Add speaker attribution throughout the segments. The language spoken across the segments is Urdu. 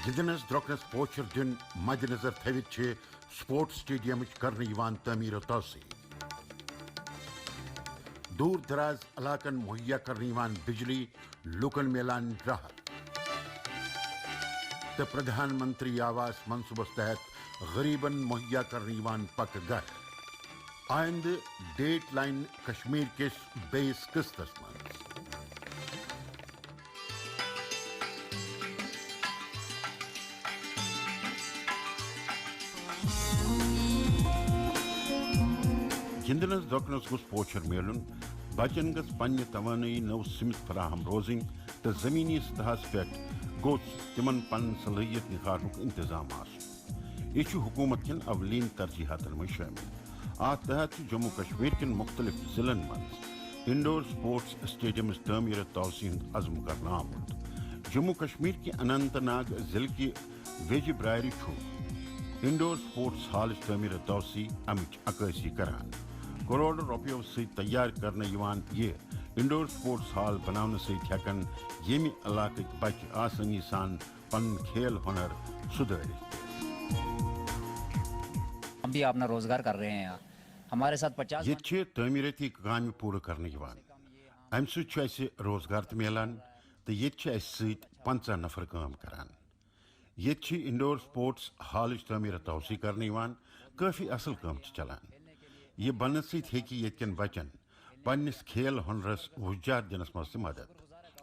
Speaker 1: گندنس درۄکنس پوچھر دن مد نظر تھوت سپورٹس سٹیڈیم کرنے تعمیر و توسیع دور دراز علاقن مہیا کرنے بجلی لوکن میلان راحت تو پردھان منتری آواس منصوبس تحت غریبن مہیا کرنے پک گھر آئند ڈیٹ لائن کشمیر کس بیس قسطس من گندنس درۄکنس گوٚژھ پوچھر میلن بچن گژھ پننہ توانائی نو سمت فراہم روزن تو زمینی سطحس پہ گوٚژھ تمن پن صلاحیت نکھارنک انتظام آسن یہ حکومت کن اولین ترجیحاتن من شامل ات تحت جموں کشمیر کن مختلف ضلع مز انڈور سپورٹس سٹیڈیمز تعمیر توسیع ہند عزم کرنا آمت جموں کشمیر کی اننت ناگ ضلع کی ویج براری انڈور سپورٹس ہال تعمیر توسیع امچ عکاسی کران کروڑ روپیو سی تیار کرنے یہ انڈور سپورٹس ہال بنانے ست ہیکن یمہ علاقہ بچہ آسانی سان پن کھیل ہنر سدھارت
Speaker 2: ہم بھی اپنا روزگار کر رہے ہیں ہمارے ساتھ 50
Speaker 1: یہ تعمیراتی کام پور کرنے ام سی روزگار تو ملان تو یہ ست 50 نفر کام کران یہ انڈور سپورٹس ہال تعمیر توسیع کرنے کافی اصل کام چلان یہ بننے ست یتکن بچن پنس کھیل ہنرس وجار دنس مز مدد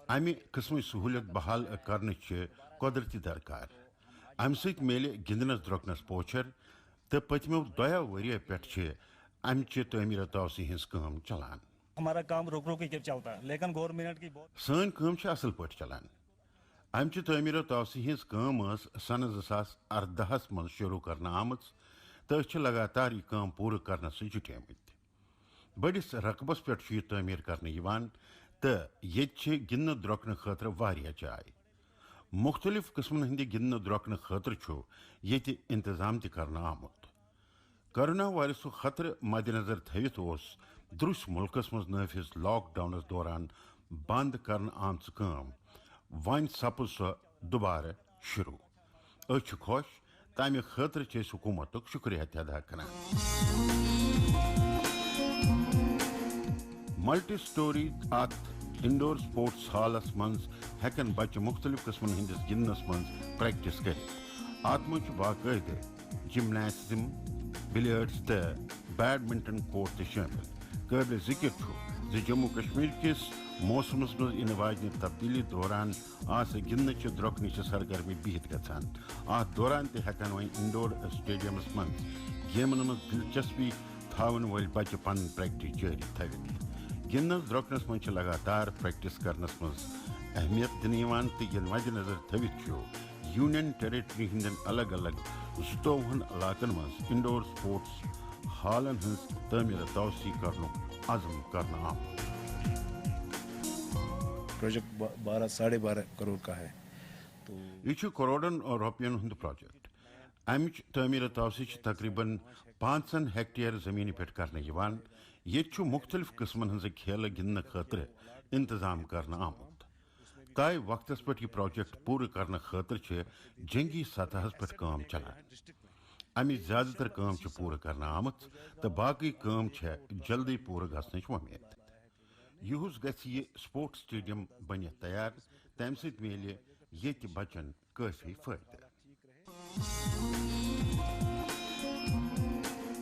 Speaker 1: امہ قسم سہولت بحال کرنے قدرتی درکار ام ست میلے گندنس درۄکنس پوچھر تو پتمو دۄیو ؤریو پٮ۪ٹھ امچہ تعمیر توسیع ہز کام چلان
Speaker 3: ہمارا کام رک رک کے چلتا ہے لیکن گورنمنٹ کی
Speaker 1: سن کام اصل پٲٹھۍ چلان امچہ تعمیر توسیع ہز کام سن 2018 من شروع کرنا آمت تو لگاتار یہ کام پور کرنے سے جٹمت بڑس رقبس پہ یہ تعمیر کرنے تو یہ گندن درۄکنہ خاطر واریاہ جائے مختلف قسمن ہند گندن درۄکنہ خاطر یہ انتظام تہ کرنا آمت کرونا وائرس خطرہ مد نظر تھوت درس ملکس مز نافذ لاک ڈاؤنس دوران بند کرنا آمژ کام ون سپز سو دوبارہ شروع اچھ خوش تمہ خاطر حکومت شکریہ ادا کران ملٹی سٹوری ات انڈور سپورٹس ہالس مز ہیکن بچہ مختلف قسمن ہندس گندنس مز پریکٹس کرت ات مز باقاعدہ جمناسٹم بلیئرڈس تو بیڈمنٹن کورٹ شامل قابل ذکر جموں کشمیر کس موسمس مز ان واجنہ تبدیلی دوران گندنچہ درۄکنچ سرگرمی بہت گژھان ات دوران تہ ہیکن وۄنۍ انڈور سٹیڈیمس مز گیمن مز دلچسپی تھاون ول بچہ پن پریکٹس جاری تھوت گندنس درۄکنس مز لگاتار پریکٹس کرنس مز اہمیت دن تو یہ مد نظر تھوت یونین ٹیریٹری ہندین الگ الگ 27 علاقن مز انڈور سپورٹس ہالن ہز تعمیر توسیع کرنک عزم کرنا آمت
Speaker 4: پروجیکٹ 12.5 کروڑ کا ہے تو
Speaker 1: یہ کروڑن روپین ہند پروجیکٹ امچ تعمیر توسیع تقریباً 5 ہیکٹیر زمین پہ کرنے یہ مختلف قسمن ہز کھیل گندن خاطر انتظام کرنا آمت طے وقتس پہ یہ پروجیکٹ پور کرنے خاطر جنگی سطحس پہ کام چلان امچ زیادہ تر کام پور کرنا آمت تو باقی کام جلدی پور گھنچ ومید یہس گژھِ یہ سپورٹس سٹیڈیم بنت تیار تمہ سۭتۍ میلہِ ییٚتہِ بچن کٲفی فٲیدٕ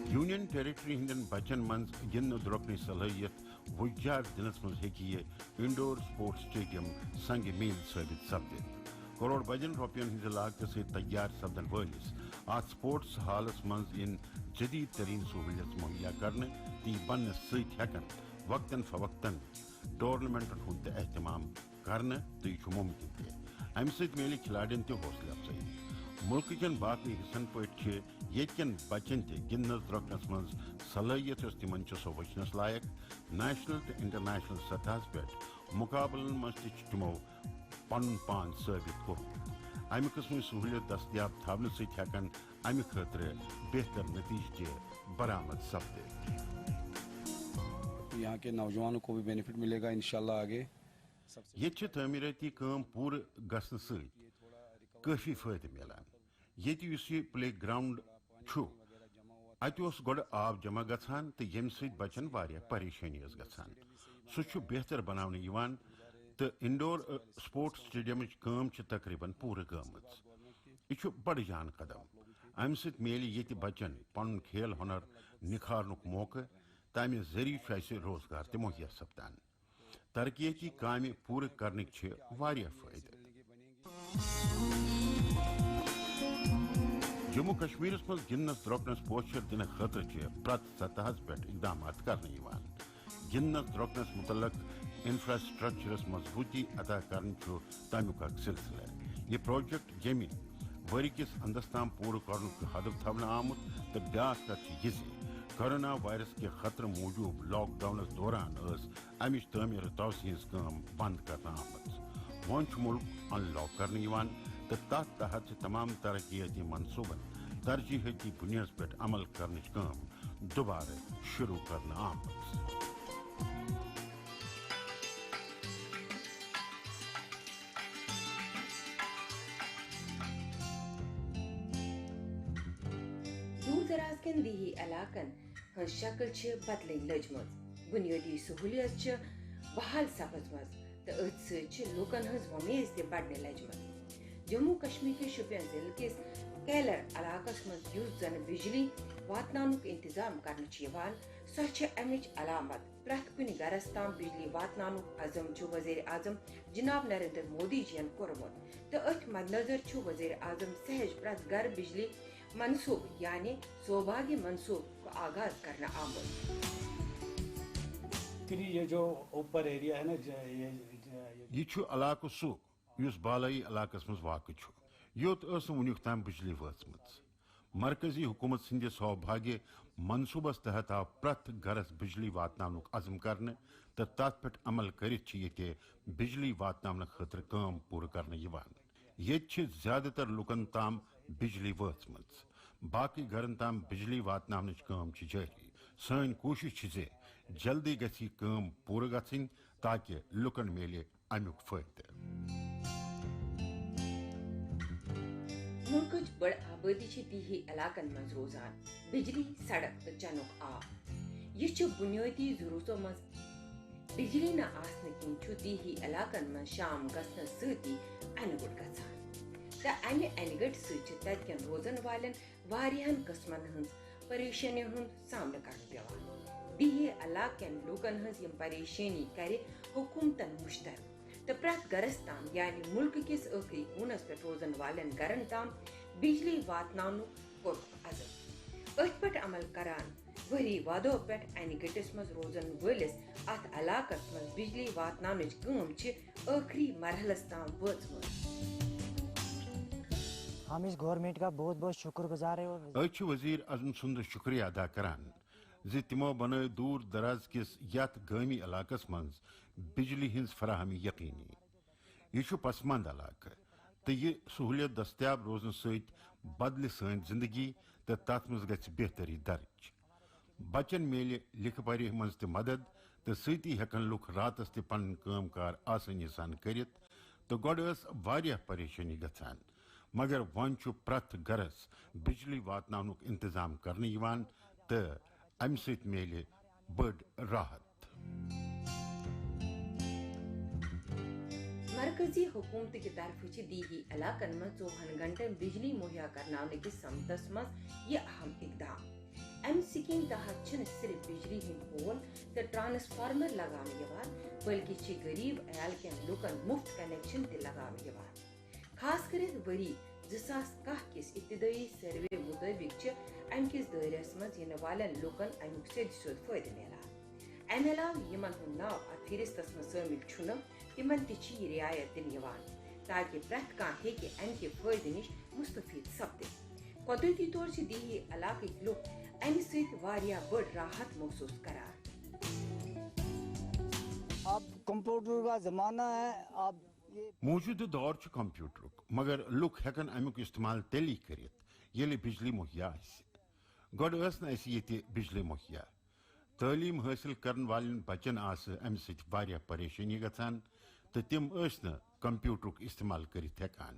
Speaker 1: یونین ٹیریٹری ہندین بچن مز گندن درۄکنٕچ صلٲحیت وُجار دنس مز ہیٚکہِ یہ انڈور سپورٹس سٹیڈیم سنگ میل ثٲبت سپدِتھ کروڑ بدین روپین ہندِ لاگتہٕ سۭتۍ تیار سپدن وٲلس اتھ سپورٹس ہالس مز ین جدید ترین سہولیت مہیا کرنہٕ تہٕ یہِ بننس سۭتۍ ہیکن وقتاً فوقتاً ٹورنامنٹن ہند اہتمام کرنے تو یہ ممکن تہ امہ سۭتۍ میلہِ کھلاڑین تہ حوصلہ افزائی ملک کن باقی حصن پٲٹھۍ ییٚتکٮ۪ن بچن تہ گندنس درۄکنس مز صلٲحیت یۄس تمن سۄ وٕچھنس لائق نیشنل تو انٹرنیشنل سطحس پہ مقابلن مز تہ تمو پن پان ثابت کوٚرمُت امہ قسم سہولیت دستیاب تھاونہٕ سۭتۍ ہیکن امہ خاطرٕ بہتر نتیجہ تہ برآمد سپدِتھ
Speaker 4: یہاں کے نوجوانوں کو بھی بینیفٹ ملے گا انشاءاللہ آگے
Speaker 1: یہ تعمیراتی کام پور گھنہ ست کافی فائدہ ملان یہ پلے گراؤنڈ ات گوڑ آب جمع گھان تو یم ست بچن واریاہ پریشانی گھان سہ بہتر بناونہ یوان تو انڈور سپورٹس سٹیڈیمچ کام تقریباً پورٕ گٔمٕژ یہ بڑ جان قدم امہ سۭتۍ میلہِ ییٚتہِ بچن پنن کھیل ہنر نکھارنُک موقع تمہ ذریعہ اسہ روزگار تہ مہیا سپدان ترقیتی کامہ پورٕ کرنٕکۍ واریاہ فٲیدٕ جموں کشمیرس مز گندنس درۄکنس پوچھر دنہٕ خٲطرٕ پرٛٮ۪تھ سطحس پٮ۪ٹھ اقدامات کرنہٕ یوان گندنس درۄکنس متعلق انفراسٹرکچرس مضبوطی عطا کرن تمیک اکھ سلسلہ یہ پروجیکٹ یمہ ؤری کس اندس تام پورٕ کرنُک ہدف تھونہٕ آمت تو بیاکھ کتھ یہ کورونا وائرس کے خطرہ موجود لاک ڈاؤنس دوران امچ تعمیر توسیع ہز کام بند کرنا آمت وۄنۍ چھُ ملک ان لاک کرنہٕ یوان تو تحت تحت تمام ترقیاتی منصوبن ترجیحاتی بنیاد پہ عمل کرنچ کام دوبارہ شروع کرنا آمت
Speaker 5: دور دراز کن دیہی علاقن ہن شکل بدلن لجمز بنیادی سہولیت بحال سپزمز تو ات ست لوکن ہز ومیز تہ بڑھنے لجمز جموں کشمیر کے شوپین ضلع کس کیلر علاقس مز یس زن بجلی واتنانک انتظام کرنے سہ امچ علامت پریت کن گرس تام بجلی واتنانک عزم وزیر اعظم جناب نریندر مودی جین کورمت تو ات مد نظر وزیر اعظم سہج پریت گھر بجلی منصوب یعنی سوبھاگیہ منصوب کو آغاز کرنا آمد
Speaker 6: یہ جو اوپر ایریا ہے نا
Speaker 1: یہ علاقہ سہ اس بالائی علاقس مز واقع یوت ونیک تام بجلی وچم مرکزی حکومت سندس سوبھاگیہ منصوبس تحت آو پریت گھرس بجلی واتناونک عزم کرنے تو تت پہ عمل کرت یہ بجلی واتناونہ خاطر کام پورٕ کرنے یوان یہ زیادہ تر لکن تام بجلی وچم باقی گھرن تام بجلی واتناونچ کام جاری سن کوشش زِ جلدی گژھِ کام پورٕ گژھٕنۍ تاکہ لکن میلہِ امیُک فٲیدٕ
Speaker 5: ملکچ بڑ آبادی دیہی علاقن مز روزان بجلی سڑک تو چنک آب یہ بنیادی ضرورتوں مز بجلی نہ آسن کن دیہی علاقن مز شام گھنس ستی ان گٹ گھان تو امہ ان گٹ ستن روزن والن واریاہن قسمن ہز پریشانیوں ہند سامنا کرنا پیوان دیہی علاقن لوکن ہز یم پریشانی کرے حکومتن مشترک تو پریت گھرس تام یعنی ملک کس ٲخری کوٗنس پہ روزن والن گھرن تام بجلی واتناونُک کوٚرُکھ عزم اتھ پہ عمل کران ؤری وادو پہ ان گٹس مز روزن ولس ات علاقس مز بجلی واتناونچ کٲم ٲخری مرحلس تام وٲژمٕژ
Speaker 7: ہم اس گورنمنٹ کا بہت بہت شکر گزار ہے
Speaker 1: وزیر اعظم سند شکریہ ادا کران زِ تمو بنٲو دور دراز کس یتھ گٲمی علاقس مز بجلی ہز فراہمی یقینی یہ پسماند علاقہ تو یہ سہولیت دستیاب روزن ست بدل سن زندگی تو تر مز گژھِ بہتری درج بچن میلہِ لکھ پڑھ مز تہ مدد تو سۭتی ہیکن لُکھ راتس تہ پنن کٲم کار آسانی سان کرت تو گۄڈٕ ٲس واریاہ پریشانی گژھان مگر وۄنۍ چھُ پرٛٮ۪تھ گھرس بجلی واتناونُک انتظام کرنہٕ یوان تہٕ امہِ سۭتۍ میلہِ بٔڑ راحت
Speaker 5: مرکزی حکومت کی طرف دیہی علاقن میں 24 گھنٹے بجلی مہیا کرنے کی سمتس مز یہ اہم اقدام ام سکیم تحت صرف بجلی ہند پول تو ٹرانسفارمر لگانے بلکہ غریب عیال کن لکن مفت کنیکشن تہ لگانے خاص کرت وری 2010 کس ابتدائی سروے مطابق ام کس دائرس مز ین والن لکن امیک سیود سیود فائدہ ملان ام علاوہ یمن ہند ناو ات فہرستس مز شامل چھُنہٕ تمن تہ یہ رعایت دن تاکہ پریت کان ہیکہ ام کے فائدہ نش مستفید سپدت قدرتی طور سے دیہی علاقہ لوگ ام ست واریاہ بڑ راحت محسوس کران
Speaker 7: اب کمپیوٹر کا زمانہ ہے اب
Speaker 1: موجودہ دور کمپیوٹرک مگر لُکھ ہیکن امیک استعمال تیلی کرت ییٚلہِ بجلی مہیا آسہِ گۄڈٕ ٲس نہٕ اَسہِ ییٚتہِ بجلی مہیا تعلیم حاصل کرن والن بچن امہ سۭتۍ واریاہ پریشانی گژھان تو تم ٲسۍ نہٕ کمپیوٹرک استعمال کرت ہیکان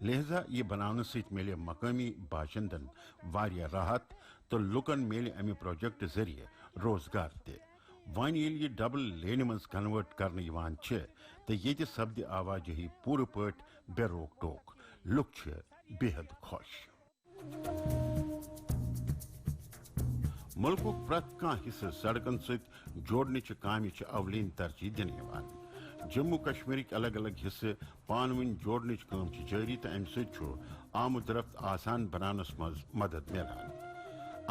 Speaker 1: لہذا یہ بنانے سۭتۍ میلہِ مقامی باشندن واریاہ راحت تو لُکن میلہِ امہِ پروجیکٹ ذریعہ روزگار تہِ وۄنۍ ییٚلہِ یہِ ڈبل لینہِ منٛز کنورٹ کرنہٕ یِوان چھِ تہٕ ییٚتہِ سپدِ آواجٲہی پوٗرٕ پٲٹھۍ بے روک ٹوک لُکھ چھِ بے حد خۄش ملکُک پرٛٮ۪تھ کانٛہہ حصہٕ سڑکن سۭتۍ جوڑنٕچہِ کامہِ چھِ اولین ترجیح دِنہٕ یِوان جموں کشمیرٕکۍ الگ الگ حصہٕ پانہٕ ؤنۍ جوڑنٕچ کٲم چھِ جٲری تہٕ امہِ سۭتۍ چھُ آمد رفت آسان بناونس منٛز مدد میلان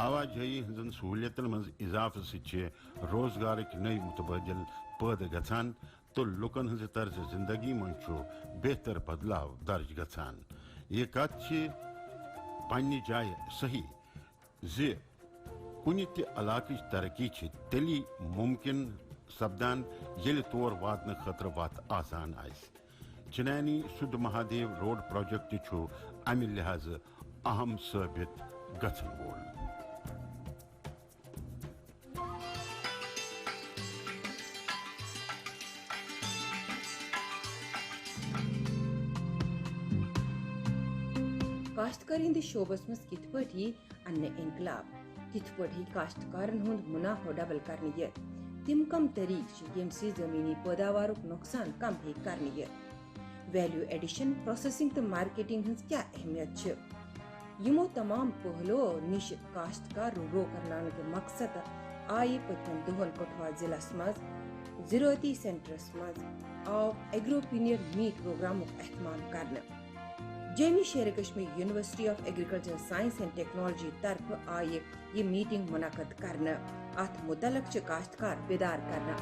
Speaker 1: آواجٲہی ہٕنٛزن سہوٗلیتن منٛز اضافہٕ سۭتۍ چھِ روزگارٕکۍ نٔوۍ متبادل پٲدٕ گژھان تہٕ لُکن ہٕنٛزِ طرزِ زندگی منٛز چھُ بہتر بدلاو درج گژھان یہ کتھ چھِ پننہِ جایہِ صحیح زِ کُنہِ تہِ علاقٕچ ترقی چھِ تیٚلی ممکن سپدان ییٚلہِ تور واتنہٕ خٲطرٕ وتھ آسان آسہِ چنانی سُدھ مہادیو روڈ پروجیکٹ چھُ امہِ لحاظہٕ اہم ثٲبت گژھن وول
Speaker 5: کاشتکاری ہندس شعبس مز کت پٲٹھۍ اننہِ انقلاب کت پٲٹھۍ کاشتکارن ہُنٛد منافع ڈبل کرنہٕ یِتھ تم کم طریقہٕ چھِ ییٚمہِ سۭتۍ زمینی پٲداوارُک نۄقصان کم ہیٚکہِ کرنہٕ یِتھ ویلیو ایڈیشن پروسیسنگ تہٕ مارکیٹنگ ہٕنٛز کیاہ اہمیت چھِ یِمو تمام پہلوو نِش کاشتکار روبرو کرناونٕکہِ مقصد آیہِ پٔتمٮ۪ن دۄہن کٹھوا ضلعس منٛز زِرٲعتی سینٹرس منٛز آو ایگروپینیر میٹ پروگرامُک اہتمام کرنہٕ جیمی شیر Kashmir university of agriculture science and technology طرفہٕ آیہِ یہ میٹنگ منعقد کرنہٕ اتھ متعلق چھِ کاشتکار بیدار کرنہٕ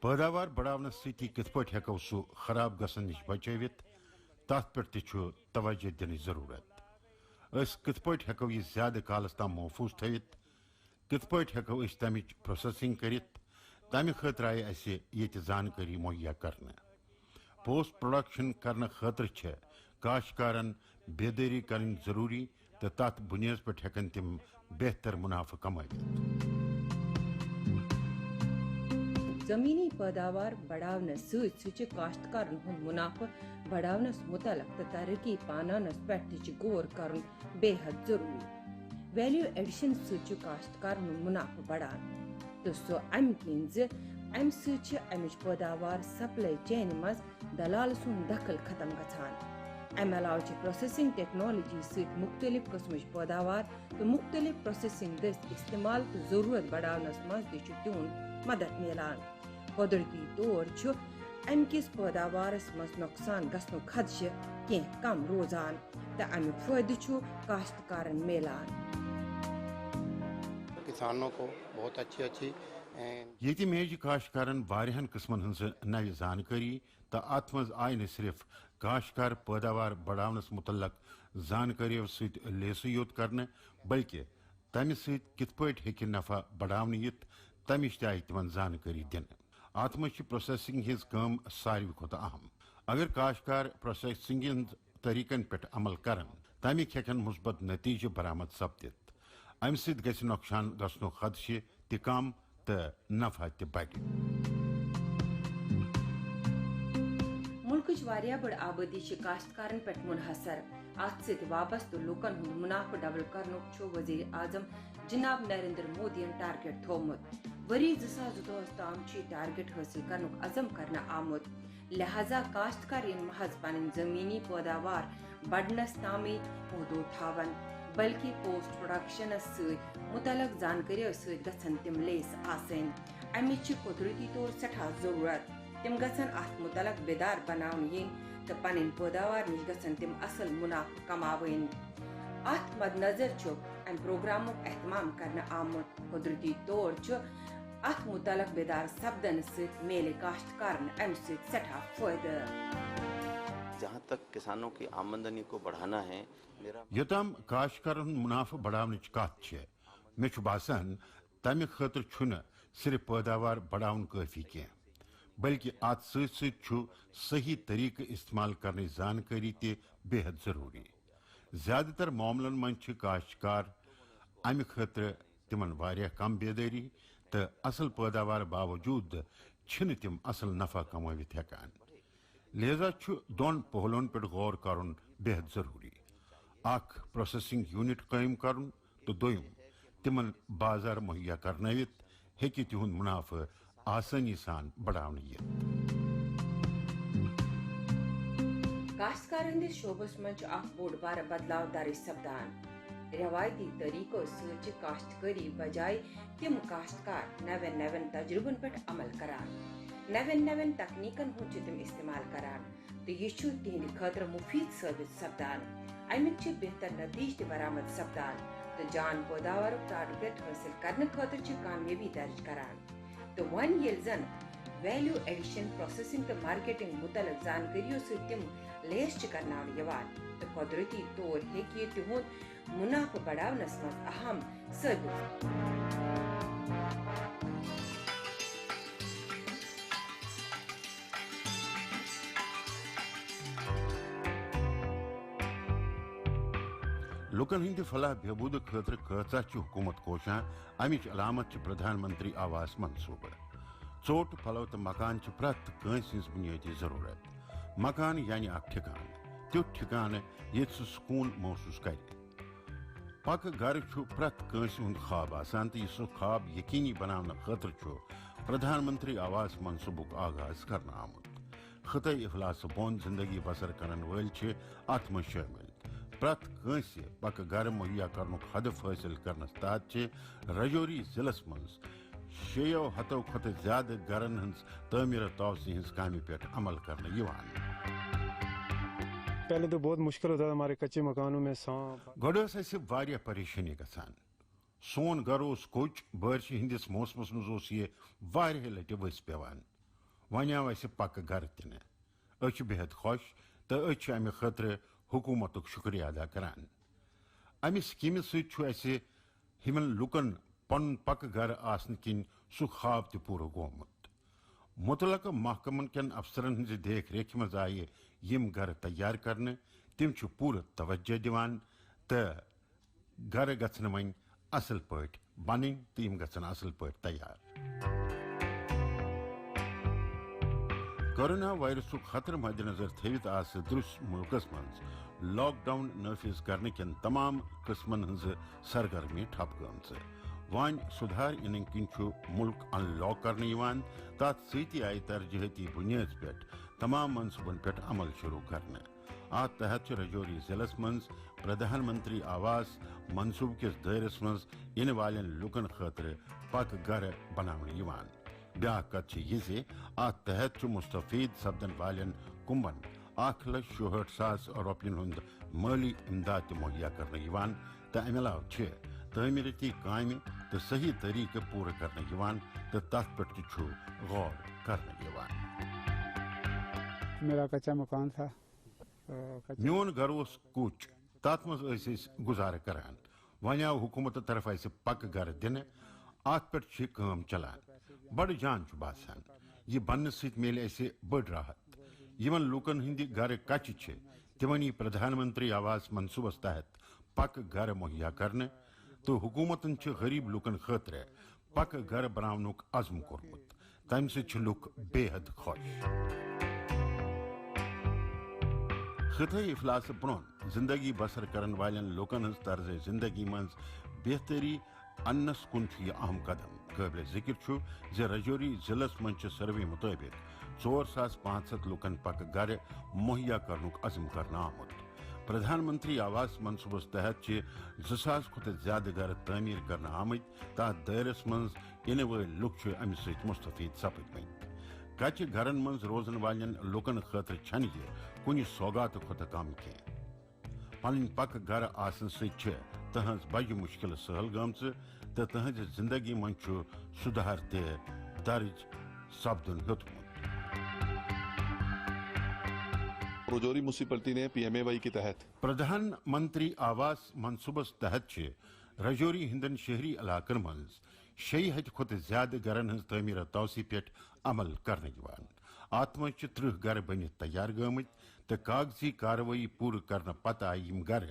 Speaker 1: پٲداوار بڑاونس سۭتی کِتھ پٲٹھۍ ہٮ۪کو سُہ خراب گژھن نِش بچٲوِتھ تتھ پٮ۪ٹھ تہِ چھُ توجہ دِنٕچ ضروٗرت أسۍ کِتھ پٲٹھۍ ہٮ۪کو یہِ زیادٕ کالس تام محفوٗظ تھٲوِتھ کِتھ پٲٹھۍ ہٮ۪کو أسۍ تمِچ پروسیسنگ کٔرِتھ تمہِ خٲطرٕ آیہِ اَسہِ ییٚتہِ زانکٲری مہیا کرنہٕ پوسٹ پروڈکشن کرنہٕ خٲطرٕ چھےٚ کاشتکارن بیدٲری کرٕنۍ ضروٗری تہٕ تتھ بُنیادس پٮ۪ٹھ ہٮ۪کن تِم بہتر منافع کمٲوِتھ
Speaker 5: زمینی پٲداوار بڑاونہٕ سۭتۍ سۭتۍ چھِ کاشتکارن ہُنٛد منافع بڑاونس متعلق تہٕ ترقی پاناونس پٮ۪ٹھ تہِ چھُ غور کرُن بے حد ضروٗری ویلیو ایڈیشن سۭتۍ چھُ کاشتکارن ہُنٛد منافع بڑان تہٕ سُہ امہِ کِنۍ زِ امہِ سۭتۍ چھِ امِچ پٲداوار سپلاے چینہِ منٛز دلال سُنٛد دخل ختم گژھان امہِ علاوٕ چھِ پروسیسنگ ٹیکنالوجی سۭتۍ مختلف قٕسمٕچ پٲداوار تہٕ مختلف پروسیسنگ دٔسۍ استعمال تہٕ ضروٗرت بڑاونس منٛز تہِ چھُ تِہُنٛد مدد میلان قۄدرتی طور چھُ امہِ کِس پٲداوارس منٛز نۄقصان گژھنُک خدشہٕ کینٛہہ کم روزان تہٕ امیُک فٲیدٕ چھُ کاشتکارن میلان
Speaker 8: کسانوں کو بہت اچھی
Speaker 1: ییٚتہِ میجہِ کاشتکارن واریاہن قٕسمن ہٕنٛز نوِ زانکٲری تہٕ اتھ منٛز آیہِ نہٕ صرف کاشتکار پٲداوار بڑاونس متعلق زانکٲرِیو سۭتۍ لیسٕے یوت کرنہٕ بلکہِ تمہِ سۭتۍ کِتھ پٲٹھۍ ہیٚکہِ نفع بڑاونہٕ یِتھ تمِچ تہِ آیہِ تِمن زانکٲری دِنہٕ اتھ منٛز چھِ پروسیسنگ ہٕنٛز کٲم ساروی کھۄتہٕ اہم اگر کاشتکار پروسیسنگ ہٕنٛز طریقن پٮ۪ٹھ عمل کرن تمِکۍ ہٮ۪کن مثبت نتیجہٕ برآمد سپدِتھ امہِ سۭتۍ گژھِ نۄقصان گژھنُک خدشہٕ تہِ کم تہٕ نفع تہِ بڑِ
Speaker 5: ملکٕچ واریاہ بٔڑ آبٲدی چھِ کاشتکارن پٮ۪ٹھ منحصر اتھ سۭتۍ وابستہٕ لُکن ہُنٛد منافع ڈبل کرنُک چھُ وزیر اعظم جناب نریندر مودیَن ٹارگیٹ تھوٚومُت ؤری 2022 تام چھُ یہِ ٹارگیٹ حٲصِل کرنُک عزم کرنہٕ آمُت لہذا کاشتکار یِن محض پنٕنۍ زمینی پٲداوار بڑنس تامٕے محدوٗد تھاون بلکہِ پوسٹ پروڈکشنس سۭتۍ متعلق زانکٲرِیو سۭتۍ گژھن تِم لیس آسٕنۍ امِچ چھِ قۄدرتی طور سٮ۪ٹھاہ ضروٗرت تِم گژھن اتھ متعلق بیدار بناونہٕ یِنۍ تہٕ پنٕنۍ پٲداوار نِش گژھن تِم اصل منافع کماوٕنۍ اتھ مد نظر چھُ امہِ پروگرامُک اہتمام کرنہٕ آمُت قۄدرتی طور چھُ اتھ متعلق بیدار سپدنہٕ سۭتۍ میلہِ کاشتکارن امہِ سۭتۍ سٮ۪ٹھاہ فٲیدٕ
Speaker 8: جہاں تک کسانوں کی آمدنی کو بڑھانا ہے
Speaker 1: یوٚتام کاشتکارن ہُنٛد منافع بڑاونٕچ کتھ چھےٚ مےٚ چھُ باسان تمہِ خٲطرٕ چھُنہٕ صرف پٲداوار بڑاوُن کٲفی کینٛہہ بلکہِ اتھ سۭتۍ سۭتۍ چھُ صحیح طریقہٕ استعمال کرنٕچ زانکٲری تہِ بے حد ضروٗری زیادٕ تر معاملن منٛز چھِ کاشتکار امہِ خٲطرٕ تِمن واریاہ کم بیدٲری تہٕ اصل پٲداوار باوجوٗد چھِنہٕ تِم اصل نفع کمٲوِتھ ہٮ۪کان لہذا دون پہلون پہ غور کرن بہت ضروری اخ پروسیسنگ یونٹ قائم کرن تو دویم تمن بازار مہیا کرنوت ہیکہ تہند منافع آسانی سان بڑھاون یت
Speaker 5: کاشتکار ہندس شعبس مز اخ بوڑ بار بدلاو درج سپدان روایتی طریقوں سی کاشتکاری بجائے تم کاشتکار نوین تجربن پہ عمل کران نوین تکنیکن ہند تم استعمال کران تو یہ تہند خاطر مفید ثابت سپدان امیک بہتر نتیجہ برآمد سپدان تو جان پیداوار ٹارگیٹ حاصل کرنے خاطر کامیابی درج کران تو ون یل زن ویلیو ایڈیشن پروسیسنگ تو مارکیٹنگ متعلق زانکاریوں سے تم لیس کرناون یوان تو قدرتی طور ہیکہ تہند منافع بڑھاونس مز اہم ثابت
Speaker 1: لکن ہند فلاح بہبود خاطر کچا حکومت کوشاں امچ علامت پردھان منتری آواس منصوبہ ژوٹ پھلو تو مکان پرت کنس ہز بنیادی ضرورت مکان یعنی اخ ٹھکان تیتھ ٹھکان یت سہ سکون محسوس کر پک گھر پرت کنس ہند خواب آسان تو یہ سہ خواب یقینی بنانے خاطر پردھان منتری آواس منصوبہ آغاز کرنا آمت خطۂ افلاس بون زندگی بسر کرن ول ات من شامل پرت کنس پک گھر مہیا کرنک ہدف حاصل کرنس تحت رجوری ضلع مز 600 کھت زیادہ گھرن ہز تعمیر توسیع ہز کامہ پہ عمل کرنے یوان
Speaker 9: پہلے تو بہت مشکل ہوتا تھا ہمارے کچے مکانوں میں سانپ
Speaker 1: گوڑ اس واریاہ پریشانی گژھان سون گھر اس کوچ بارش ہندس موسمس مز یہ واریاہ لٹہ ؤسۍ پیوان ون آو اس پکہ گھر تہ أسۍ بہت خوش تو أسۍ امہ خاطر حکومتک شکریہ ادا کران امہ سکیمہ سی ہمن لکن پن پکہ گھر آسن کن سہ خواب تہ پورٕ گومت متعلقہ محکمن کن افسرن ہز دیکھ ریکھ مز آئہ یم گھر تیار کرنے تم پورٕ توجہ دیوان تو گھر گھن ون اصل پٲٹھۍ بنن تو یم گھن اصل پٲٹھۍ تیار کورونا وائرسک خطر مد نظر تھوت آس درس ملکس مز لاک ڈاؤن نافذ کرنے کن تمام قسمن ہز سرگرمی ٹھپ گمژ وان سدھار ان کن ملک ان لاک کرنے یوان تات سیتی آئی ترجیحاتی بنیاد پہ تمام منصوبن پہ عمل شروع کرنے ات تحت رجوری ضلع مز پردھان منتری آواس منصوبہ کس دائرس مز ان والن لکن خاطر پک گھر بناونہٕ یوان بیاکھ کت یہ ات تحت مستفید سپدن والن کمبن 1,66,000 روپین ہند مالی امداد مہیا کرنے یوان تو امہ علاوہ تعمیرتی کامہ تو صحیح طریقہ پورا کرنے یوان تو تر پہ غور کرنے یوان
Speaker 7: میرا کچا مکان تھا
Speaker 1: میون گھر اس کوچ تات مز گزارہ کران ون آو حکومت طرف اس پکہ گھر دن ات پہ کام چلان بڑ جان باسان یہ بننے ست میلے اسے بڑ راحت یمن لوکن ہندی گھر کچہ تمن یہ پردھان منتری آواس منصوبس تحت پکہ گھر مہیا کرنے تو حکومتن غریب لوکن خاطر پکہ گھر بناونک عزم کورمت تم سہ لوک بے حد خوش خطۂ افلاس برون زندگی بسر کرن والن لوکن ہز طرز زندگی مز بہتری انس کن یہ اہم قدم قابل ذکر رجوری ضلع مز سروے مطابق 4,500 لوکن پکہ گھر مہیا کرنک عزم کرنا آمت پردھان منتری آواس منصوبس تحت 2,000 کھت زیادہ گھر تعمیر کرنا آمت تات دائرس مز ان ول لک امہ ست مستفید سپدمت کچہ گھرن مز روزن والن لوکن خاطر چھن یہ کن سوگات کھت کم کی پن پکہ گھر آسن ست تہذ بجہ مشکل سہل گمچ تو تہذ زندگی من سدھار درج سپدن ہیوتمت
Speaker 10: رجوری میونسپلٹی نے پی ایم اے وائی کے تحت
Speaker 1: پردھان منتری آواس منصوبس تحت رجوری ہندن شہری علاقن مز 600 کھت زیادہ گھرن ہز تعمیر توسیع پہ عمل کرنے یوان ات مز 30 گھر بنت تیار گمت تو کاغذی کاروٲیی پورٕ کرنے پتہ آئی یم گھر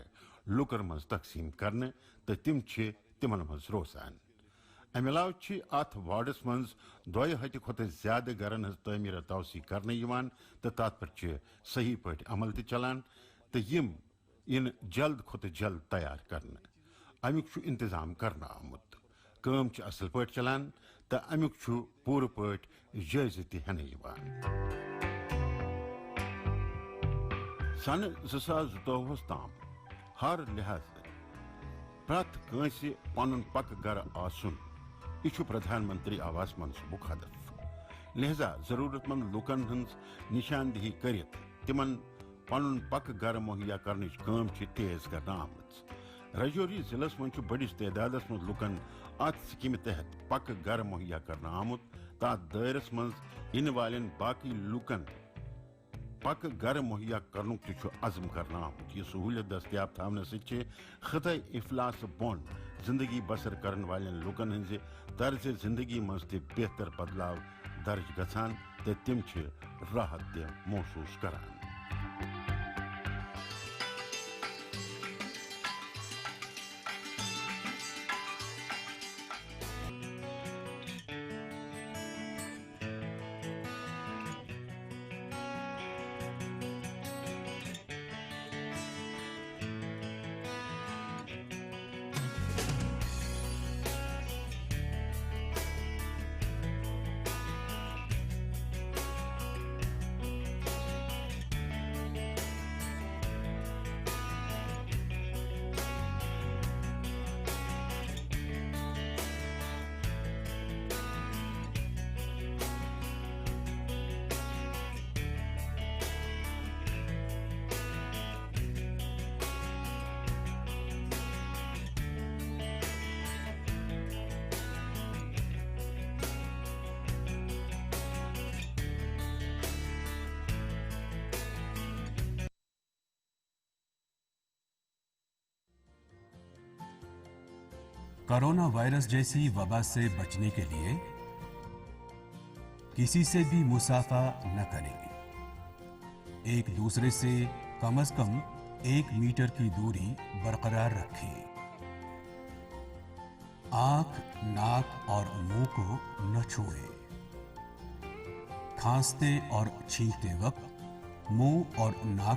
Speaker 1: لکن مز تقسیم کرنے تو تم تمن مز روزان امہ علاوہ ات وارڈس من 2 ہتہِ کھۄتہٕ زیادٕ گرن ہٕنٛز تعمیٖر توسیع کرنہٕ یِوان تہٕ تتھ پٮ۪ٹھ چھِ صحیح پٲٹھۍ عمل تہِ چلان تہٕ یِم یِن جلد کھۄتہٕ جلد تیار کرنہٕ امیُک چھُ انتظام کرنہٕ آمُت کٲم چھِ اصل پٲٹھۍ چلان تہٕ امیُک چھُ پوٗرٕ پٲٹھۍ جٲیزٕ تہِ ہٮ۪نہٕ یِوان سنہ 2022 تام ہر لحاظ پرٛٮ۪تھ کٲنٛسہِ پنُن پکہٕ گرٕ آسُن یہ چھُ پردھان منتری آواس منصوبُک ہدف لہذا ضرورت مند لوکن ہٕنٛز نشاندہی کٔرِتھ تِمن پنُن پکہٕ گرٕ مہیا کرنٕچ کٲم چھِ تیز کرنہٕ آمٕژ راجوری ضلعس منٛز چھُ بٔڑِس تعدادس منٛز لُکن اتھ سکیمہِ تحت پکہٕ گرٕ مہیا کرنہٕ آمُت تتھ دٲیرس منٛز یِنہٕ والٮ۪ن باقٕے لُکن پکہٕ گرٕ مہیا کرنُک تہِ چھُ عزم کرنہٕ آمُت یہ سہوٗلیت دٔستیاب تھاونہٕ سۭتۍ چھِ خطۂ افلاس بۄن زندگی بسر کرن والٮ۪ن لُکن ہٕنٛزِ طرزِ زندگی منٛز تہِ بہتر بدلاو درج گژھان تہٕ تِم چھِ راحت تہِ محسوٗس کران
Speaker 11: کورونا وائرس جیسی وبا سے بچنے کے لیے کسی سے بھی مصافحہ نہ کریں ایک دوسرے سے کم از کم 1 میٹر کی دوری برقرار رکھیں آنکھ ناک اور منہ کو نہ چھوئیں کھانستے اور چھینکتے وقت منہ اور ناک